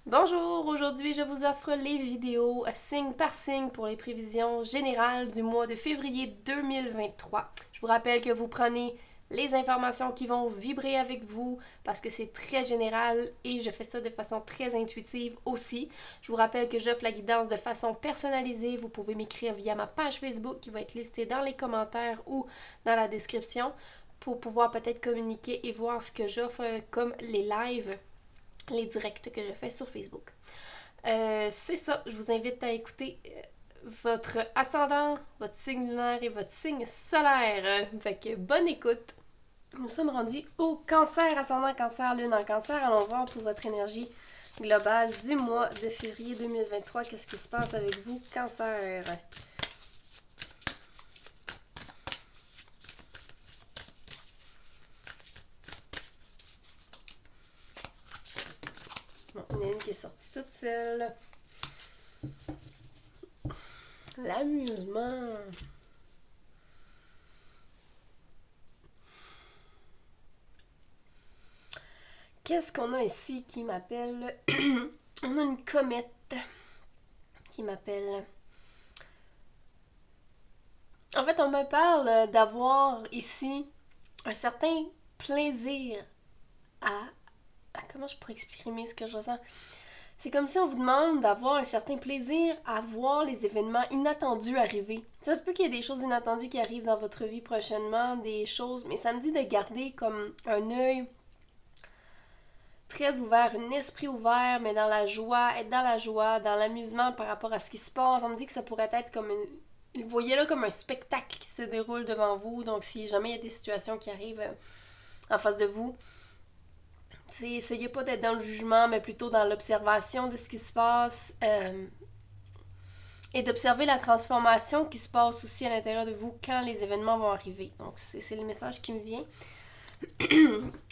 Bonjour, aujourd'hui je vous offre les vidéos signe par signe pour les prévisions générales du mois de février 2023. Je vous rappelle que vous prenez les informations qui vont vibrer avec vous parce que c'est très général et je fais ça de façon très intuitive aussi. Je vous rappelle que j'offre la guidance de façon personnalisée. Vous pouvez m'écrire via ma page Facebook qui va être listée dans les commentaires ou dans la description pour pouvoir peut-être communiquer et voir ce que j'offre comme les lives, les directs que je fais sur Facebook. C'est ça, je vous invite à écouter votre ascendant, votre signe lunaire et votre signe solaire. Fait que bonne écoute. Nous sommes rendus au cancer, ascendant cancer, lune en cancer. Allons voir pour votre énergie globale du mois de février 2023. Qu'est-ce qui se passe avec vous, cancer? Bon, il y en a une qui est sortie toute seule. L'amusement. Qu'est-ce qu'on a ici qui m'appelle? On a une comète qui m'appelle. En fait, on me parle d'avoir ici un certain plaisir comment je pourrais exprimer ce que je ressens? C'est comme si on vous demande d'avoir un certain plaisir à voir les événements inattendus arriver. Ça se peut qu'il y ait des choses inattendues qui arrivent dans votre vie prochainement, des choses, mais ça me dit de garder comme un œil très ouvert, un esprit ouvert, mais dans la joie, être dans la joie, dans l'amusement par rapport à ce qui se passe. On me dit que ça pourrait être comme vous voyez là comme un spectacle qui se déroule devant vous. Donc si jamais il y a des situations qui arrivent en face de vous, essayez pas d'être dans le jugement, mais plutôt dans l'observation de ce qui se passe et d'observer la transformation qui se passe aussi à l'intérieur de vous quand les événements vont arriver. Donc c'est le message qui me vient.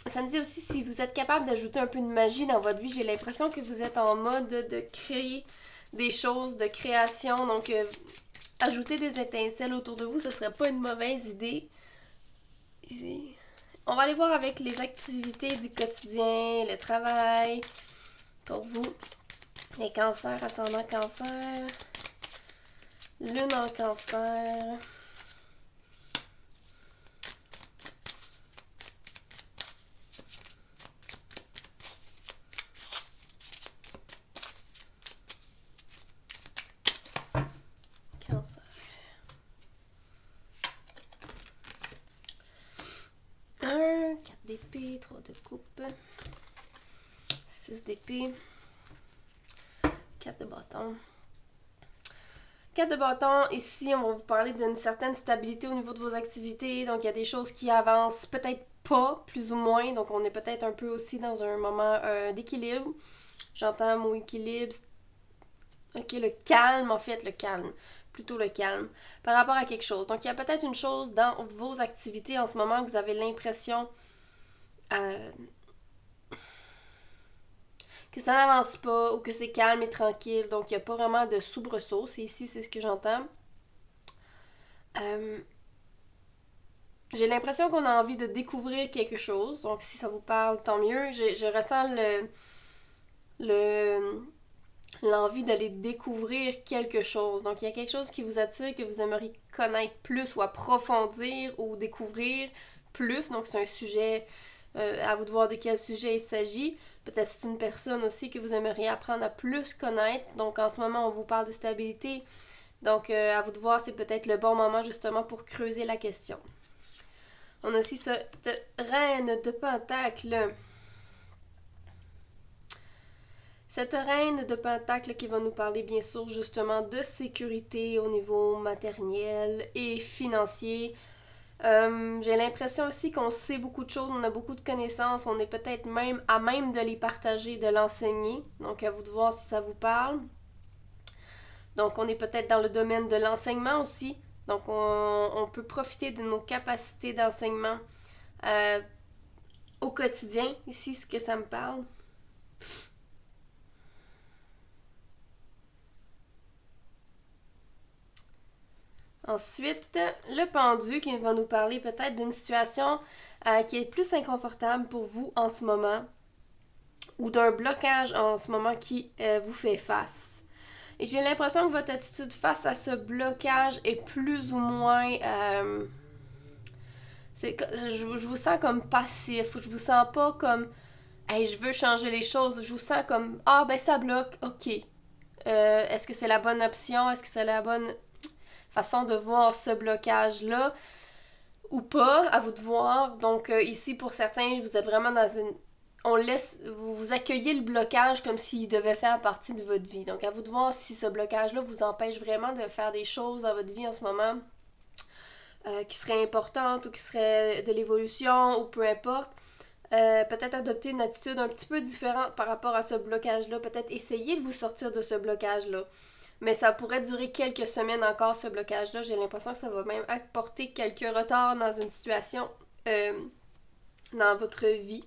Ça me dit aussi si vous êtes capable d'ajouter un peu de magie dans votre vie. J'ai l'impression que vous êtes en mode de créer des choses, de création. Donc ajouter des étincelles autour de vous, ce serait pas une mauvaise idée. Ici. On va aller voir avec les activités du quotidien, le travail. Pour vous, les cancers, ascendant cancer, lune en cancer. Cancer. 1, 4 d'épée, 3 de coupe, 6 d'épée, 4 de bâton. 4 de bâton, ici, on va vous parler d'une certaine stabilité au niveau de vos activités. Donc, il y a des choses qui avancent peut-être pas, plus ou moins. Donc, on est peut-être un peu aussi dans un moment d'équilibre. J'entends mon équilibre. Ok, le calme, en fait, le calme. Plutôt le calme. Par rapport à quelque chose. Donc, il y a peut-être une chose dans vos activités en ce moment que vous avez l'impression que ça n'avance pas ou que c'est calme et tranquille. Donc, il n'y a pas vraiment de soubresaut. C'est ici, c'est ce que j'entends. J'ai l'impression qu'on a envie de découvrir quelque chose. Donc, si ça vous parle, tant mieux. Je ressens l'envie d'aller découvrir quelque chose. Donc, il y a quelque chose qui vous attire, que vous aimeriez connaître plus ou approfondir ou découvrir plus. Donc, c'est un sujet, à vous de voir de quel sujet il s'agit. Peut-être c'est une personne aussi que vous aimeriez apprendre à plus connaître. Donc, en ce moment, on vous parle de stabilité. Donc, à vous de voir, c'est peut-être le bon moment justement pour creuser la question. On a aussi cette reine de pentacle. Cette reine de pentacle qui va nous parler bien sûr justement de sécurité au niveau matériel et financier. J'ai l'impression aussi qu'on sait beaucoup de choses, on a beaucoup de connaissances, on est peut-être même à même de les partager, de l'enseigner. Donc à vous de voir si ça vous parle. Donc on est peut-être dans le domaine de l'enseignement aussi. Donc on peut profiter de nos capacités d'enseignement au quotidien. Ici, ce que ça me parle. Ensuite, le pendu qui va nous parler peut-être d'une situation qui est plus inconfortable pour vous en ce moment. ou d'un blocage en ce moment qui vous fait face. Et j'ai l'impression que votre attitude face à ce blocage est plus ou moins... je vous sens comme passif, ou je vous sens pas comme hey, je veux changer les choses, je vous sens comme ah ben ça bloque, ok. Est-ce que c'est la bonne option? Est-ce que c'est la bonne façon de voir ce blocage-là ou pas? À vous de voir. Donc ici pour certains, vous êtes vraiment dans une... vous accueillez le blocage comme s'il devait faire partie de votre vie. Donc à vous de voir si ce blocage-là vous empêche vraiment de faire des choses dans votre vie en ce moment qui seraient importantes ou qui seraient de l'évolution ou peu importe. Peut-être adopter une attitude un petit peu différente par rapport à ce blocage-là. Peut-être essayer de vous sortir de ce blocage-là. Mais ça pourrait durer quelques semaines encore, ce blocage-là. J'ai l'impression que ça va même apporter quelques retards dans une situation dans votre vie.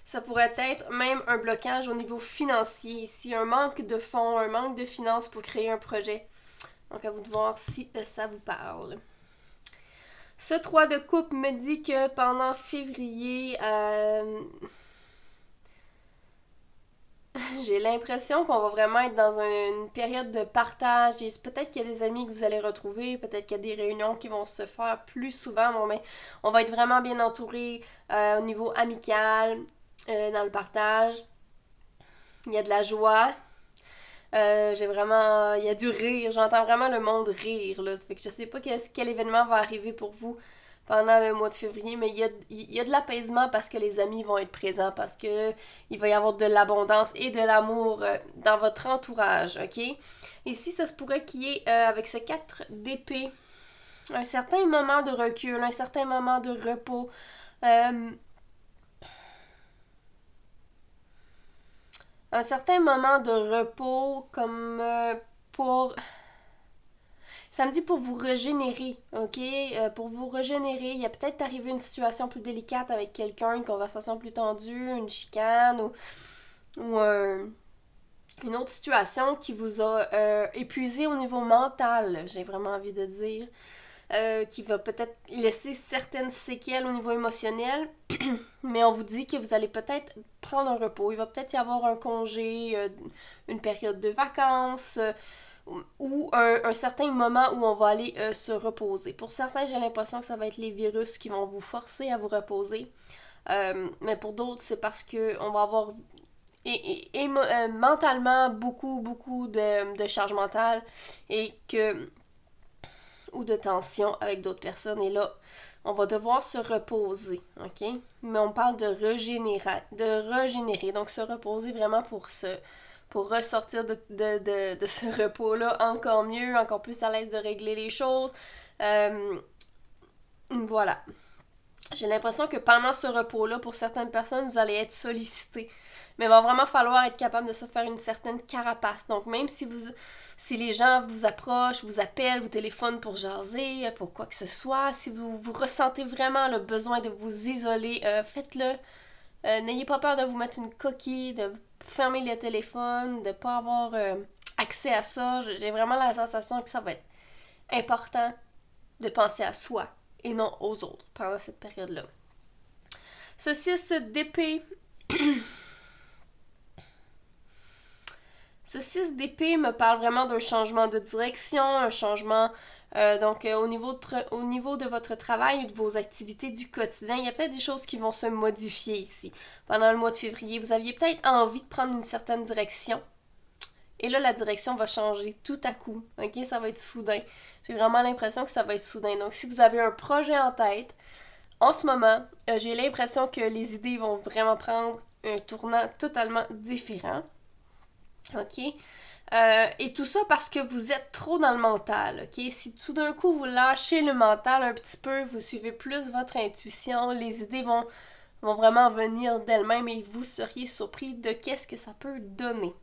Ça pourrait être même un blocage au niveau financier ici, un manque de fonds, un manque de finances pour créer un projet. Donc à vous de voir si ça vous parle. Ce 3 de coupe me dit que pendant février, j'ai l'impression qu'on va vraiment être dans une période de partage. Peut-être qu'il y a des amis que vous allez retrouver, peut-être qu'il y a des réunions qui vont se faire plus souvent. Bon, mais on va être vraiment bien entouré au niveau amical, dans le partage. Il y a de la joie. Il y a du rire. J'entends vraiment le monde rire, là. Fait que je sais pas quel événement va arriver pour vous pendant le mois de février, mais il y a de l'apaisement parce que les amis vont être présents, parce que il va y avoir de l'abondance et de l'amour dans votre entourage, ok? Ici, ça se pourrait qu'il y ait, avec ce 4 d'épée, un certain moment de recul, un certain moment de repos, un certain moment de repos comme pour... Ça me dit pour vous régénérer, ok? Pour vous régénérer, il y a peut-être arrivé une situation plus délicate avec quelqu'un, une conversation plus tendue, une chicane ou une autre situation qui vous a épuisé au niveau mental, j'ai vraiment envie de dire. Qui va peut-être laisser certaines séquelles au niveau émotionnel, mais on vous dit que vous allez peut-être prendre un repos. Il va peut-être y avoir un congé, une période de vacances ou un certain moment où on va aller se reposer. Pour certains, j'ai l'impression que ça va être les virus qui vont vous forcer à vous reposer. Mais pour d'autres, c'est parce qu'on va avoir mentalement beaucoup de charge mentale et que ou de tension avec d'autres personnes. Et là, on va devoir se reposer, ok? Mais on parle de régénérer. Donc, se reposer vraiment pour ressortir de ce repos-là encore mieux, encore plus à l'aise de régler les choses. Voilà. J'ai l'impression que pendant ce repos-là, pour certaines personnes, vous allez être sollicité. Mais il va vraiment falloir être capable de se faire une certaine carapace. Donc, même si les gens vous approchent, vous appellent, vous téléphonent pour jaser, pour quoi que ce soit, si vous ressentez vraiment le besoin de vous isoler, faites-le. N'ayez pas peur de vous mettre une coquille, de fermer le téléphone, de ne pas avoir accès à ça. J'ai vraiment la sensation que ça va être important de penser à soi et non aux autres pendant cette période-là. Ce 6 d'épée. Ce 6 d'épée me parle vraiment d'un changement de direction, un changement au niveau de votre travail ou de vos activités du quotidien. Il y a peut-être des choses qui vont se modifier ici. Pendant le mois de février, vous aviez peut-être envie de prendre une certaine direction. Et là, la direction va changer tout à coup. Ok, ça va être soudain. J'ai vraiment l'impression que ça va être soudain. Donc, si vous avez un projet en tête, en ce moment, j'ai l'impression que les idées vont vraiment prendre un tournant totalement différent. Ok? Et tout ça parce que vous êtes trop dans le mental, ok? Si tout d'un coup vous lâchez le mental un petit peu, vous suivez plus votre intuition, les idées vont vraiment venir d'elles-mêmes et vous seriez surpris de qu'est-ce que ça peut donner.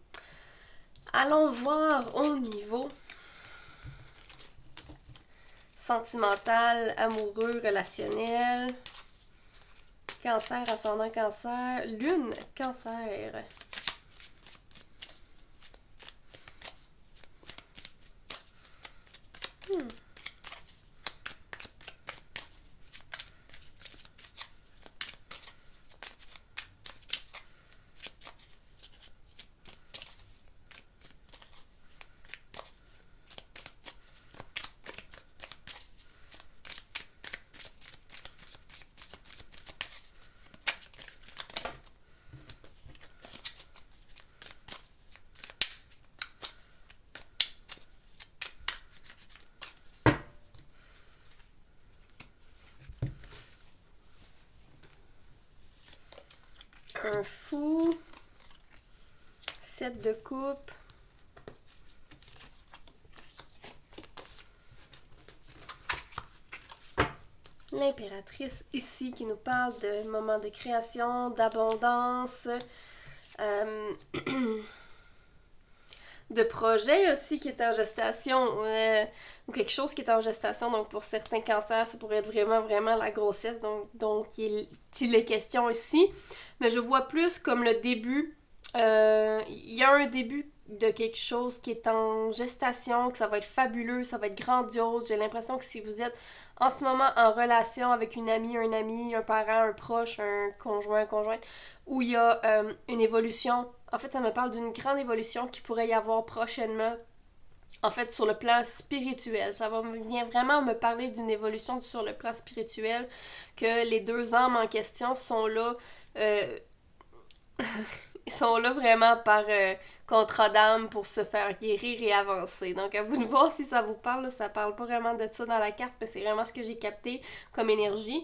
Allons voir au niveau sentimental, amoureux, relationnel. Cancer, ascendant cancer, lune, cancer. Un fou. 7 de coupe. L'impératrice ici qui nous parle de moments de création, d'abondance, de projet aussi qui est en gestation, ou quelque chose qui est en gestation. Donc pour certains cancers, ça pourrait être vraiment la grossesse, donc il est question ici. Mais je vois plus comme le début, il y a un début de quelque chose qui est en gestation, que ça va être fabuleux, ça va être grandiose. J'ai l'impression que si vous êtes en ce moment en relation avec une amie, un ami, un parent, un proche, un conjoint, conjointe, où il y a une évolution. En fait, ça me parle d'une grande évolution qui pourrait y avoir prochainement. En fait, sur le plan spirituel. Ça vient vraiment me parler d'une évolution sur le plan spirituel, que les deux âmes en question sont là. Ils sont là vraiment par contrat d'âme pour se faire guérir et avancer. Donc, à vous de voir si ça vous parle. Là, ça parle pas vraiment de ça dans la carte, mais c'est vraiment ce que j'ai capté comme énergie.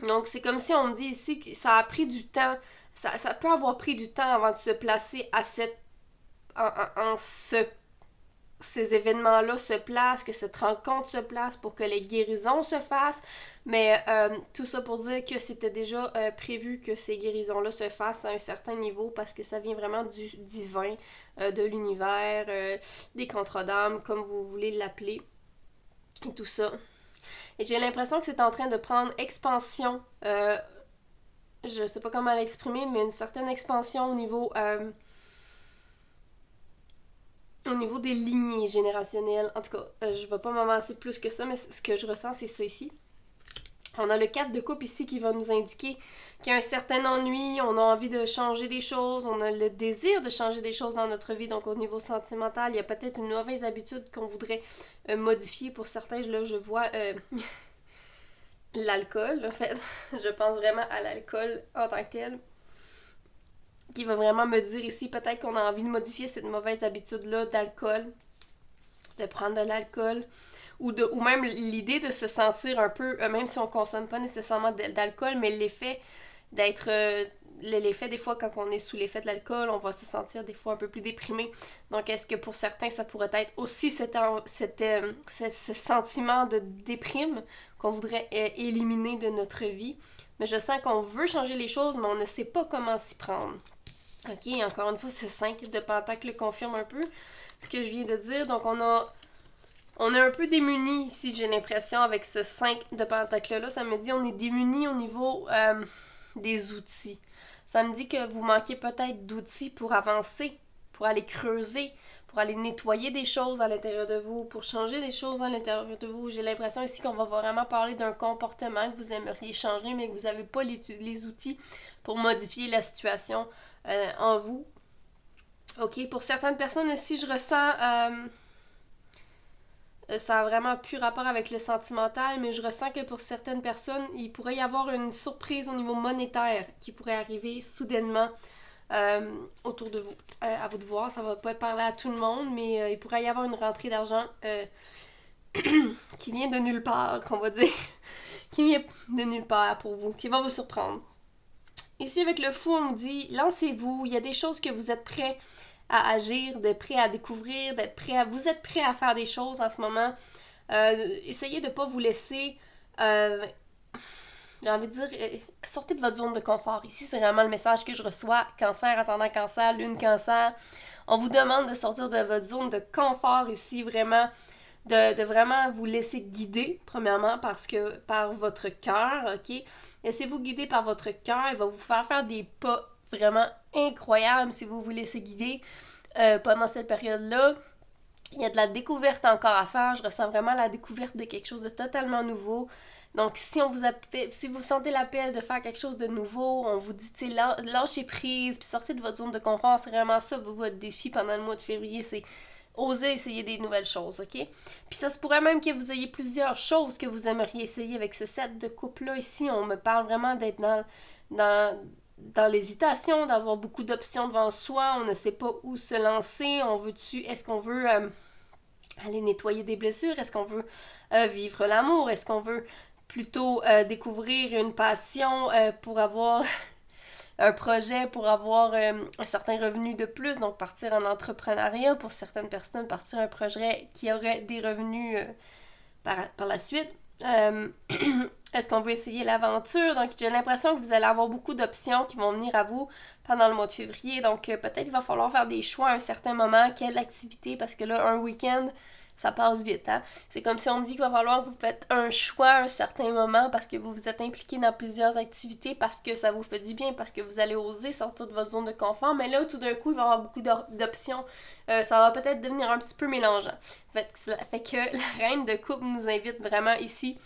Donc, c'est comme si on me dit ici que ça a pris du temps. Ça peut avoir pris du temps avant de se placer à ces événements-là se placent, que cette rencontre se place pour que les guérisons se fassent. Mais tout ça pour dire que c'était déjà prévu que ces guérisons-là se fassent à un certain niveau parce que ça vient vraiment du divin, de l'univers, des contrats d'âme, comme vous voulez l'appeler, et tout ça. Et j'ai l'impression que c'est en train de prendre expansion. Je sais pas comment l'exprimer, mais une certaine expansion au niveau des lignées générationnelles. En tout cas, je vais pas m'avancer plus que ça, mais ce que je ressens, c'est ça ici. On a le 4 de coupe ici qui va nous indiquer qu'il y a un certain ennui, on a envie de changer des choses, on a le désir de changer des choses dans notre vie. Donc au niveau sentimental, il y a peut-être une mauvaise habitude qu'on voudrait modifier. Pour certains, là, je vois l'alcool, en fait. Je pense vraiment à l'alcool en tant que tel, qui va vraiment me dire ici peut-être qu'on a envie de modifier cette mauvaise habitude-là d'alcool, de prendre de l'alcool, ou même l'idée de se sentir un peu, même si on consomme pas nécessairement d'alcool, mais l'effet d'être, l'effet des fois quand on est sous l'effet de l'alcool, on va se sentir des fois un peu plus déprimé. Donc est-ce que pour certains ça pourrait être aussi ce sentiment de déprime qu'on voudrait éliminer de notre vie. Mais je sens qu'on veut changer les choses, mais on ne sait pas comment s'y prendre. Ok, encore une fois, ce 5 de Pentacle confirme un peu ce que je viens de dire. Donc, on est un peu démunis ici, j'ai l'impression, avec ce 5 de Pentacle-là. Ça me dit on est démunis au niveau des outils. Ça me dit que vous manquez peut-être d'outils pour avancer, pour aller creuser, pour aller nettoyer des choses à l'intérieur de vous, pour changer des choses à l'intérieur de vous. J'ai l'impression ici qu'on va vraiment parler d'un comportement que vous aimeriez changer, mais que vous n'avez pas les outils pour modifier la situation en vous. Ok, pour certaines personnes aussi, je ressens... ça a vraiment plus rapport avec le sentimental, mais je ressens que pour certaines personnes, il pourrait y avoir une surprise au niveau monétaire qui pourrait arriver soudainement autour de vous. À vous de voir, ça va pas parler à tout le monde, mais il pourrait y avoir une rentrée d'argent qui vient de nulle part, qu'on va dire, qui vient de nulle part pour vous, qui va vous surprendre. Ici, avec le fou, on dit, lancez-vous, il y a des choses que vous êtes prêts à agir, d'être prêts à découvrir, vous êtes prêts à faire des choses en ce moment. Essayez de ne pas vous laisser, j'ai envie de dire, sortez de votre zone de confort. Ici, c'est vraiment le message que je reçois. Cancer, ascendant cancer, lune cancer. On vous demande de sortir de votre zone de confort ici, vraiment. De vraiment vous laisser guider, premièrement, par votre cœur, ok? Laissez-vous guider par votre cœur, il va vous faire des pas vraiment incroyables si vous vous laissez guider pendant cette période-là. Il y a de la découverte encore à faire, je ressens vraiment la découverte de quelque chose de totalement nouveau. Donc, si vous sentez l'appel de faire quelque chose de nouveau, on vous dit, tu sais, lâchez prise, puis sortez de votre zone de confort, c'est vraiment ça, votre défi pendant le mois de février, c'est osez essayer des nouvelles choses, ok? Puis ça se pourrait même que vous ayez plusieurs choses que vous aimeriez essayer avec ce 7 de coupe-là. Ici, on me parle vraiment d'être dans l'hésitation, d'avoir beaucoup d'options devant soi. On ne sait pas où se lancer. Est-ce qu'on veut aller nettoyer des blessures? Est-ce qu'on veut vivre l'amour? Est-ce qu'on veut plutôt découvrir une passion pour avoir un projet, pour avoir un certain revenu de plus, donc partir en entrepreneuriat. Pour certaines personnes, partir un projet qui aurait des revenus par la suite. Est-ce qu'on veut essayer l'aventure? Donc, j'ai l'impression que vous allez avoir beaucoup d'options qui vont venir à vous pendant le mois de février. Donc, peut-être il va falloir faire des choix à un certain moment. Quelle activité? Parce que là, un week-end, ça passe vite, hein? C'est comme si on me dit qu'il va falloir que vous faites un choix à un certain moment parce que vous vous êtes impliqué dans plusieurs activités, parce que ça vous fait du bien, parce que vous allez oser sortir de votre zone de confort. Mais là, tout d'un coup, il va y avoir beaucoup d'options. Ça va peut-être devenir un petit peu mélangeant. Fait que la reine de coupe nous invite vraiment ici,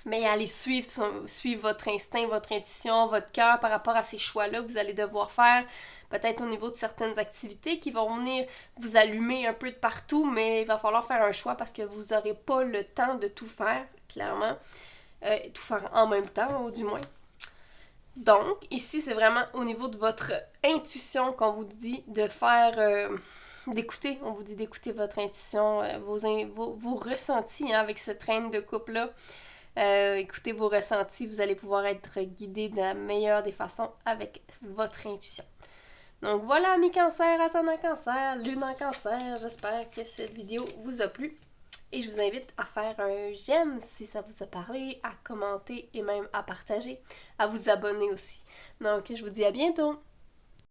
mais allez suivre votre instinct, votre intuition, votre cœur par rapport à ces choix-là que vous allez devoir faire, peut-être au niveau de certaines activités qui vont venir vous allumer un peu de partout, mais il va falloir faire un choix parce que vous n'aurez pas le temps de tout faire, clairement, tout faire en même temps, ou du moins. Donc, ici, c'est vraiment au niveau de votre intuition qu'on vous dit de faire... d'écouter, on vous dit d'écouter votre intuition, vos ressentis, hein, avec cette reine de coupe-là. Écoutez vos ressentis, vous allez pouvoir être guidé de la meilleure des façons avec votre intuition. Donc voilà, mes cancers, ascendant cancer, lune en cancer, j'espère que cette vidéo vous a plu. Et je vous invite à faire un j'aime si ça vous a parlé, à commenter et même à partager, à vous abonner aussi. Donc je vous dis à bientôt!